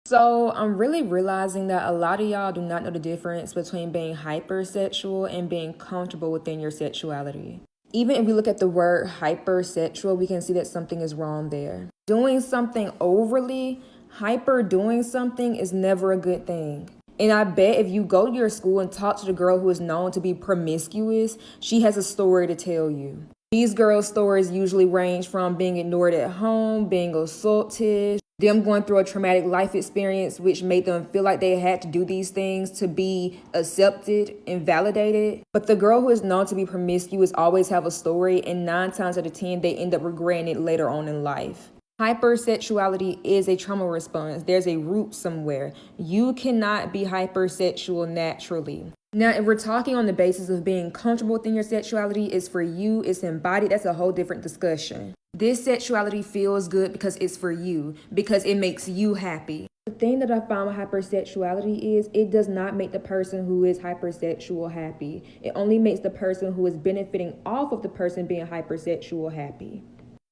So I'm really realizing that a lot of y'all do not know the difference between being hypersexual and being comfortable within your sexuality. Even if we look at the word hypersexual, we can see that something is wrong there. Doing something overly, hyper doing something is never a good thing. And I bet if you go to your school and talk to the girl who is known to be promiscuous, she has a story to tell you. These girls' stories usually range from being ignored at home, being assaulted, them going through a traumatic life experience which made them feel like they had to do these things to be accepted and validated. But the girl who is known to be promiscuous always have a story, and 9 times out of 10 they end up regretting it later on in life. Hypersexuality is a trauma response. There's a root somewhere. You cannot be hypersexual naturally. Now, if we're talking on the basis of being comfortable within your sexuality, it's for you, it's embodied, that's a whole different discussion. This sexuality feels good because it's for you, because it makes you happy. The thing that I found with hypersexuality is it does not make the person who is hypersexual happy. It only makes the person who is benefiting off of the person being hypersexual happy.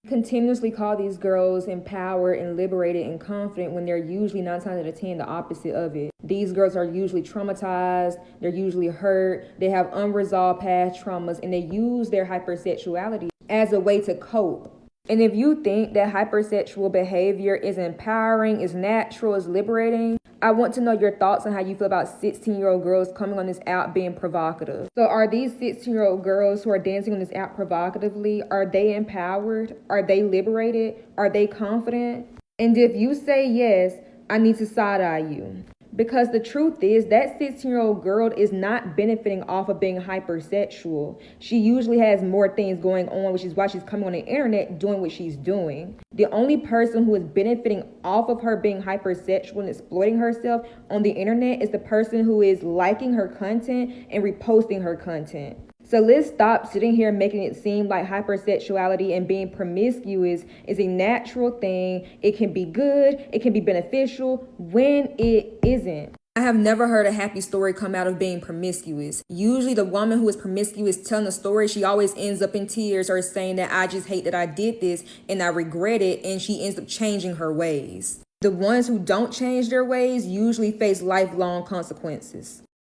Continuously call these girls empowered and liberated and confident when they're usually 9 times out of 10 the opposite of it. These girls are usually traumatized, they're usually hurt, they have unresolved past traumas, and they use their hypersexuality as a way to cope. And if you think that hypersexual behavior is empowering, is natural, is liberating, I want to know your thoughts on how you feel about 16-year-old girls coming on this app being provocative. So are these 16-year-old girls who are dancing on this app provocatively, are they empowered? Are they liberated? Are they confident? And if you say yes, I need to side-eye you. Because the truth is that 16-year-old girl is not benefiting off of being hypersexual. She usually has more things going on, which is why she's coming on the internet doing what she's doing. The only person who is benefiting off of her being hypersexual and exploiting herself on the internet is the person who is liking her content and reposting her content. So let's stop sitting here making it seem like hypersexuality and being promiscuous is a natural thing. It can be good, it can be beneficial when it isn't. I have never heard a happy story come out of being promiscuous. Usually the woman who is promiscuous telling a story, she always ends up in tears or saying that I just hate that I did this and I regret it, and she ends up changing her ways. The ones who don't change their ways usually face lifelong consequences.